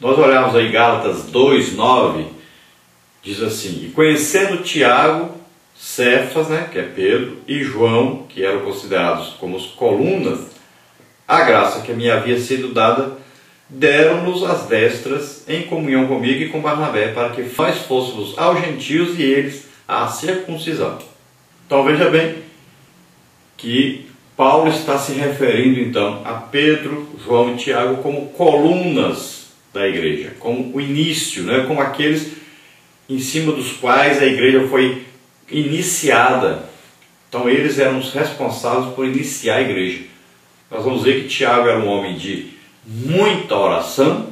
Nós olhamos aí Gálatas 2:9, diz assim: e conhecendo Tiago, Cefas, que é Pedro, e João, que eram considerados como as colunas, a graça que me havia sido dada, deram-nos as destras em comunhão comigo e com Barnabé, para que nós fôssemos aos gentios e eles à circuncisão. Então veja bem que Paulo está se referindo então a Pedro, João e Tiago como colunas da igreja, como o início, como aqueles em cima dos quais a igreja foi iniciada. Então eles eram os responsáveis por iniciar a igreja. Nós vamos ver que Tiago era um homem de muita oração,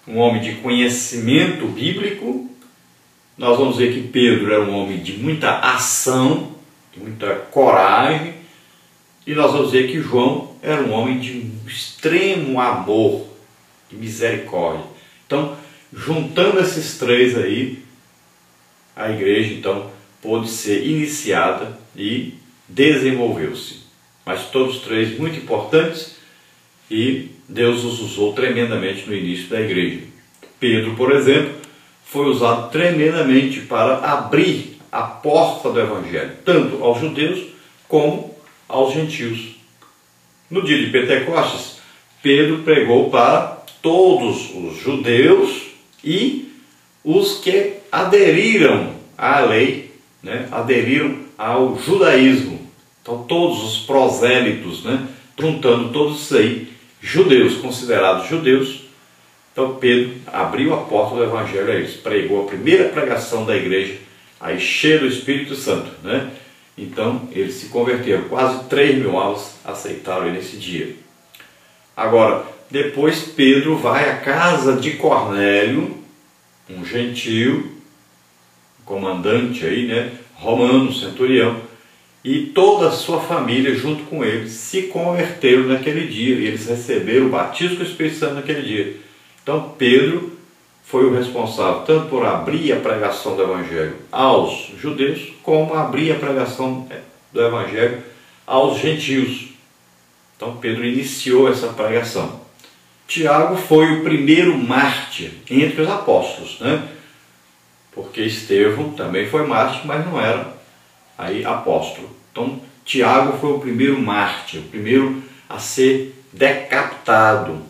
um homem de conhecimento bíblico. Nós vamos ver que Pedro era um homem de muita ação, de muita coragem. E nós vamos ver que João era um homem de extremo amor, de misericórdia. Então, juntando esses três aí, a igreja então pôde ser iniciada e desenvolveu-se. Mas todos três muito importantes, e Deus os usou tremendamente no início da igreja. Pedro, por exemplo, foi usado tremendamente para abrir a porta do evangelho, tanto aos judeus como aos gentios. No dia de Pentecostes, Pedro pregou para todos os judeus e os que aderiram à lei, aderiram ao judaísmo. Então todos os prosélitos, juntando todos isso aí, judeus, considerados judeus. Então Pedro abriu a porta do evangelho a eles, pregou a primeira pregação da igreja, aí cheio do Espírito Santo, Então eles se converteram, quase 3.000 almas aceitaram ele nesse dia. Agora, depois Pedro vai à casa de Cornélio, um gentio, comandante aí, romano, centurião, e toda a sua família junto com eles se converteram naquele dia, e eles receberam o batismo com o Espírito Santo naquele dia. Então Pedro foi o responsável tanto por abrir a pregação do evangelho aos judeus, como abrir a pregação do evangelho aos gentios. Então Pedro iniciou essa pregação. Tiago foi o primeiro mártir entre os apóstolos, porque Estevão também foi mártir, mas não era aí apóstolo. Então Tiago foi o primeiro mártir, o primeiro a ser decapitado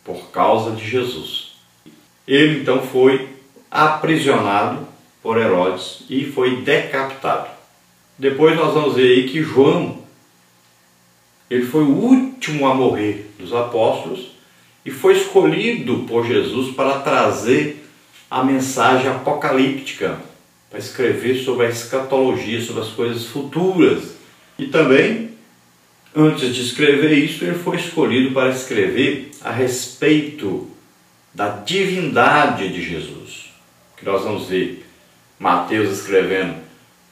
por causa de Jesus. Ele então foi aprisionado por Herodes e foi decapitado. Depois nós vamos ver aí que João, ele foi o último a morrer dos apóstolos e foi escolhido por Jesus para trazer a mensagem apocalíptica, para escrever sobre a escatologia, sobre as coisas futuras. E também, antes de escrever isso, ele foi escolhido para escrever a respeito da divindade de Jesus. Que nós vamos ver Mateus escrevendo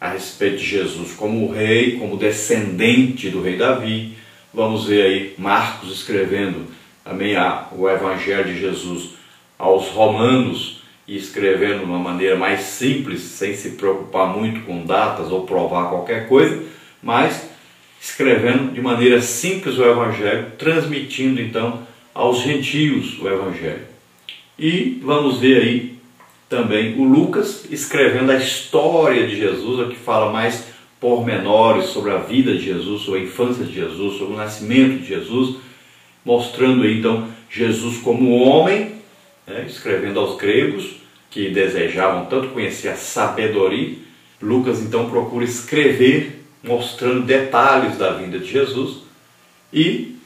a respeito de Jesus como rei, como descendente do rei Davi. Vamos ver aí Marcos escrevendo também o evangelho de Jesus aos romanos, e escrevendo de uma maneira mais simples, sem se preocupar muito com datas ou provar qualquer coisa, mas escrevendo de maneira simples o evangelho, transmitindo então aos gentios o evangelho. E vamos ver aí também o Lucas escrevendo a história de Jesus, a que fala mais pormenores sobre a vida de Jesus, sobre a infância de Jesus, sobre o nascimento de Jesus, mostrando aí então Jesus como homem, escrevendo aos gregos que desejavam tanto conhecer a sabedoria. Lucas então procura escrever mostrando detalhes da vinda de Jesus, e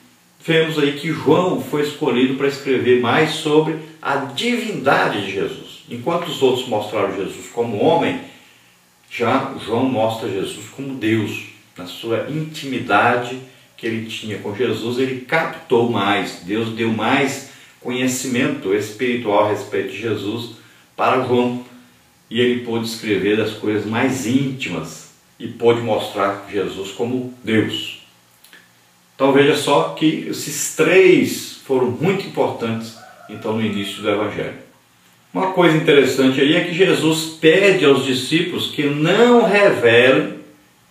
vemos aí que João foi escolhido para escrever mais sobre a divindade de Jesus. Enquanto os outros mostraram Jesus como homem, já João mostra Jesus como Deus. Na sua intimidade que ele tinha com Jesus, ele captou mais, Deus deu mais conhecimento espiritual a respeito de Jesus para João, e ele pôde escrever das coisas mais íntimas e pôde mostrar Jesus como Deus. Então veja só que esses três foram muito importantes então no início do Evangelho. Uma coisa interessante aí é que Jesus pede aos discípulos que não revelem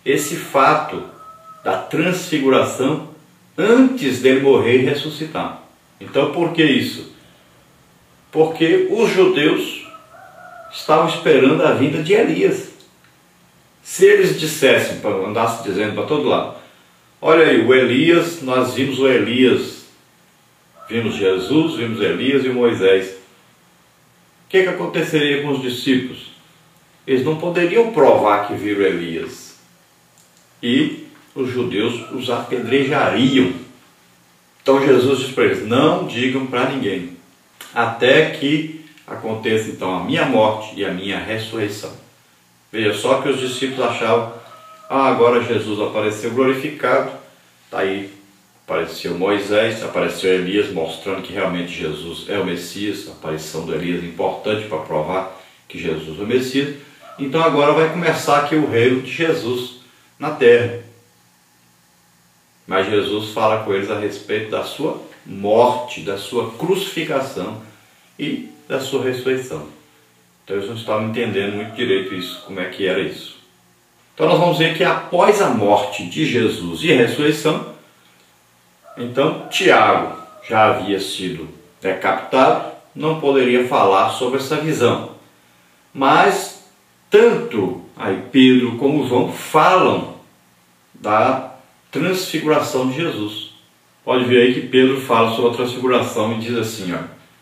esse fato da transfiguração antes dele morrer e ressuscitar. Então por que isso? Porque os judeus estavam esperando a vinda de Elias. Se eles dissessem, andassem dizendo para todo lado, olha aí, o Elias, nós vimos o Elias, vimos Jesus, vimos Elias e Moisés. O que aconteceria com os discípulos? Eles não poderiam provar que viram Elias. E os judeus os apedrejariam. Então Jesus diz para eles, não digam para ninguém, até que aconteça então a minha morte e a minha ressurreição. Veja só que os discípulos achavam, agora Jesus apareceu glorificado, está aí, apareceu Moisés, apareceu Elias, mostrando que realmente Jesus é o Messias, a aparição do Elias é importante para provar que Jesus é o Messias. Então agora vai começar aqui o reino de Jesus na terra. Mas Jesus fala com eles a respeito da sua morte, da sua crucificação e da sua ressurreição. Então eles não estavam entendendo muito direito isso, como é que era isso. Então nós vamos ver que após a morte de Jesus e a ressurreição, então Tiago já havia sido decapitado, não poderia falar sobre essa visão. Mas tanto aí Pedro como João falam da transfiguração de Jesus. Pode ver aí que Pedro fala sobre a transfiguração e diz assim,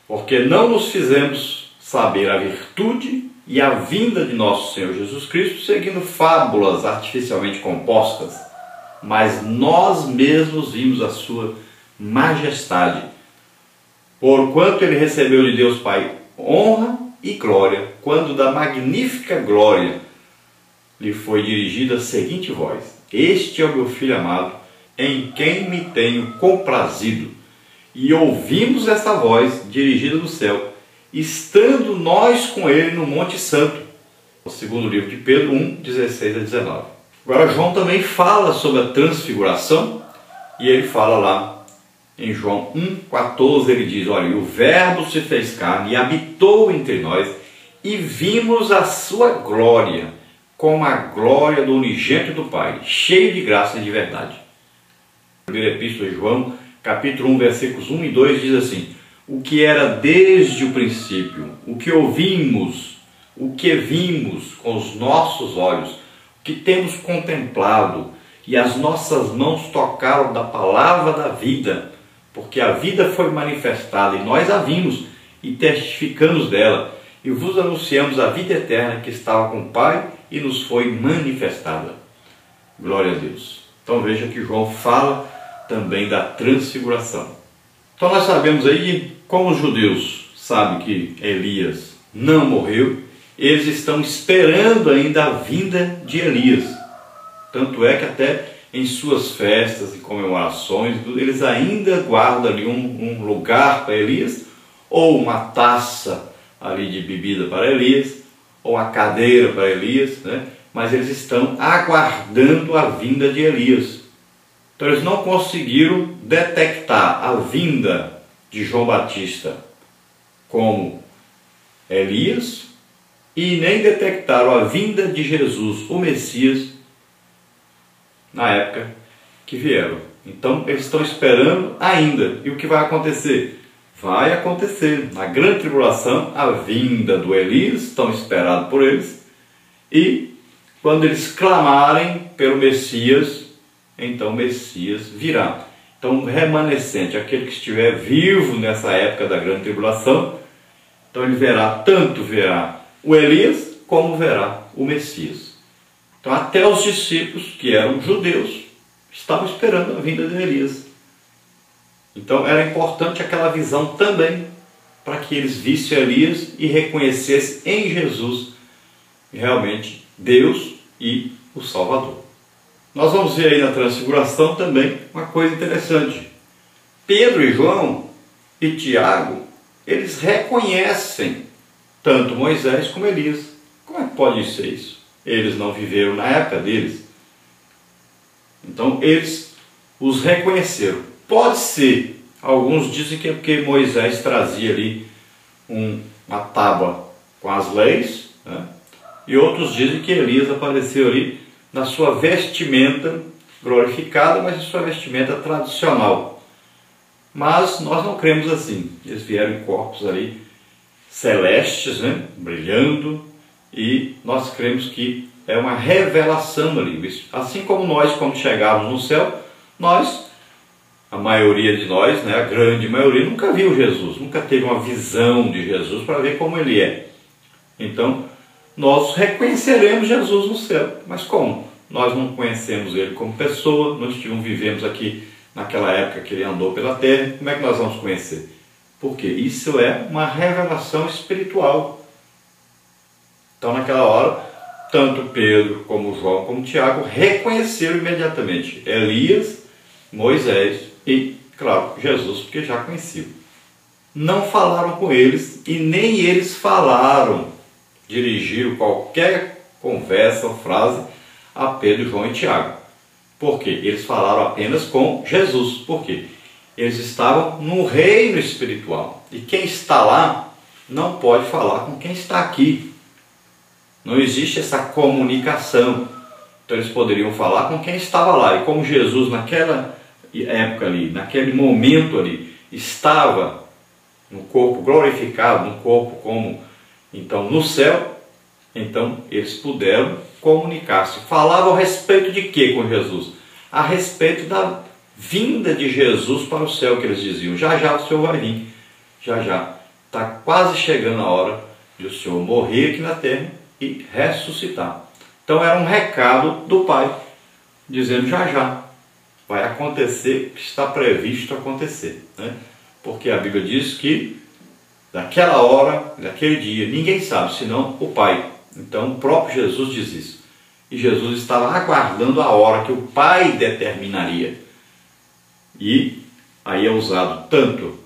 porque não nos fizemos saber a virtude e a vinda de nosso Senhor Jesus Cristo seguindo fábulas artificialmente compostas, mas nós mesmos vimos a sua majestade, porquanto ele recebeu de Deus Pai honra e glória, quando da magnífica glória lhe foi dirigida a seguinte voz, este é o meu Filho amado, em quem me tenho comprazido. E ouvimos essa voz dirigida do céu, estando nós com ele no Monte Santo. O segundo livro de Pedro 1, 16 a 19. Agora João também fala sobre a transfiguração, e ele fala lá em João 1,14, ele diz, olha, o Verbo se fez carne e habitou entre nós, e vimos a sua glória, como a glória do unigênito do Pai, cheio de graça e de verdade. Primeira Epístola de João, capítulo 1, versículos 1 e 2, diz assim, o que era desde o princípio, o que ouvimos, o que vimos com os nossos olhos, o que temos contemplado, e as nossas mãos tocaram da palavra da vida, porque a vida foi manifestada, e nós a vimos, e testificamos dela, e vos anunciamos a vida eterna que estava com o Pai, e nos foi manifestada. Glória a Deus. Então veja que João fala também da transfiguração. Então nós sabemos aí, como os judeus sabem que Elias não morreu, eles estão esperando ainda a vinda de Elias. Tanto é que até em suas festas e comemorações, eles ainda guardam ali um lugar para Elias, ou uma taça ali de bebida para Elias, ou uma cadeira para Elias, né? Mas eles estão aguardando a vinda de Elias. Então eles não conseguiram detectar a vinda de João Batista como Elias e nem detectaram a vinda de Jesus, o Messias, na época que vieram. Então eles estão esperando ainda. E o que vai acontecer? Vai acontecer na grande tribulação a vinda do Elias, tão esperado por eles, e quando eles clamarem pelo Messias, então o Messias virá. Então o remanescente, aquele que estiver vivo nessa época da grande tribulação, então ele verá o Elias como verá o Messias. Então até os discípulos que eram judeus estavam esperando a vinda de Elias. Então era importante aquela visão também, para que eles vissem Elias e reconhecessem em Jesus realmente Deus e o Salvador. Nós vamos ver aí na transfiguração também uma coisa interessante. Pedro e João e Tiago, eles reconhecem tanto Moisés como Elias. Como é que pode ser isso? Eles não viveram na época deles. Então eles os reconheceram. Pode ser, alguns dizem que é porque Moisés trazia ali uma tábua com as leis, né? E outros dizem que Elias apareceu ali na sua vestimenta glorificada, mas em sua vestimenta tradicional. Mas nós não cremos assim. Eles vieram em corpos ali celestes, né, brilhando, e nós cremos que é uma revelação ali. Assim como nós, quando chegarmos no céu, a maioria de nós, né, a grande maioria, nunca viu Jesus, nunca teve uma visão de Jesus para ver como ele é. Então, nós reconheceremos Jesus no céu. Mas como? Nós não conhecemos ele como pessoa, nós vivemos aqui naquela época que ele andou pela terra, como é que nós vamos conhecer? Porque isso é uma revelação espiritual. Então, naquela hora, tanto Pedro, como João, como Tiago reconheceram imediatamente Elias, Moisés e, claro, Jesus, porque já conheciam. Não falaram com eles e nem eles falaram, dirigiram qualquer conversa ou frase a Pedro, João e Tiago. Por quê? Eles falaram apenas com Jesus. Por quê? Eles estavam no reino espiritual. E quem está lá não pode falar com quem está aqui. Não existe essa comunicação. Então eles poderiam falar com quem estava lá. E como Jesus naquela época ali, naquele momento ali, estava no corpo glorificado, no corpo como então no céu, então eles puderam comunicar-se. Falavam a respeito de quê com Jesus? A respeito da vinda de Jesus para o céu, que eles diziam. Já já o Senhor vai vir. Já já. Está quase chegando a hora de o Senhor morrer aqui na terra e ressuscitar. Então era um recado do Pai, dizendo já já vai acontecer o que está previsto acontecer, né? Porque a Bíblia diz que daquela hora, daquele dia, ninguém sabe, senão o Pai. Então o próprio Jesus diz isso. E Jesus estava aguardando a hora que o Pai determinaria. E aí é usado tanto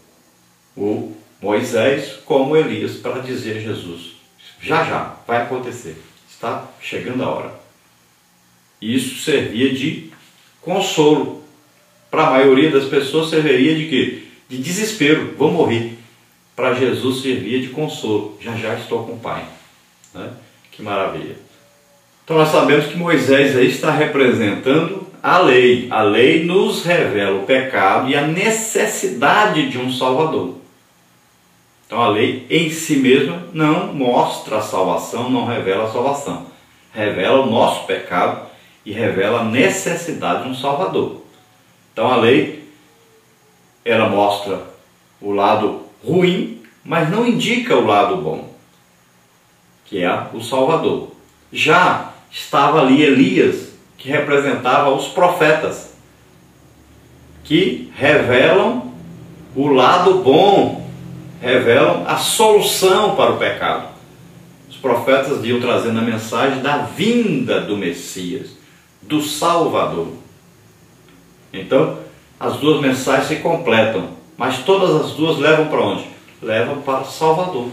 o Moisés como Elias para dizer a Jesus, já já vai acontecer, está chegando a hora. E isso servia de consolo. Para a maioria das pessoas serviria de quê? De desespero, vou morrer. Para Jesus servia de consolo, já já estou com o Pai, né? Que maravilha. Então nós sabemos que Moisés aí está representando a lei. A lei nos revela o pecado e a necessidade de um Salvador. Então a lei em si mesma não mostra a salvação, não revela a salvação. Revela o nosso pecado e revela a necessidade de um Salvador. Então a lei, ela mostra o lado ruim, mas não indica o lado bom, que é o Salvador. Já estava ali Elias, que representava os profetas, que revelam o lado bom, revelam a solução para o pecado. Os profetas iam trazendo a mensagem da vinda do Messias, do Salvador. Então, as duas mensagens se completam, mas todas as duas levam para onde? Levam para Salvador.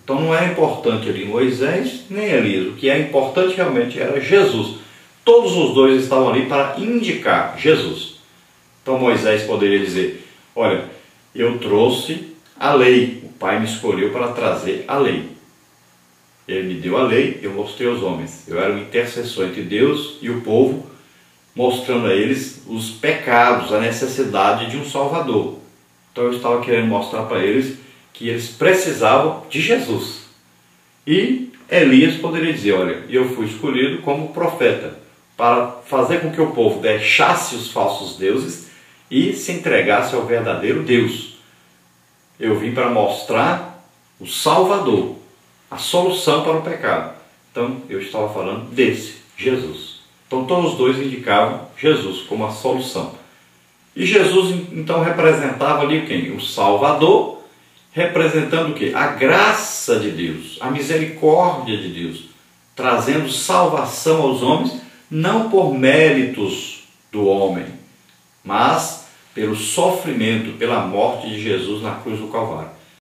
Então não é importante ali Moisés nem Elias, o que é importante realmente era Jesus. Todos os dois estavam ali para indicar Jesus. Então Moisés poderia dizer, olha, eu trouxe a lei, o Pai me escolheu para trazer a lei. Ele me deu a lei, eu mostrei aos homens. Eu era um intercessor entre Deus e o povo, mostrando a eles os pecados, a necessidade de um Salvador. Então eu estava querendo mostrar para eles que eles precisavam de Jesus. E Elias poderia dizer, olha, eu fui escolhido como profeta para fazer com que o povo deixasse os falsos deuses e se entregasse ao verdadeiro Deus. Eu vim para mostrar o Salvador, a solução para o pecado. Então eu estava falando desse, Jesus. Então todos os dois indicavam Jesus como a solução. E Jesus então representava ali quem? O Salvador, representando o quê? A graça de Deus, a misericórdia de Deus, trazendo salvação aos homens, não por méritos do homem, mas pelo sofrimento, pela morte de Jesus na cruz do Calvário.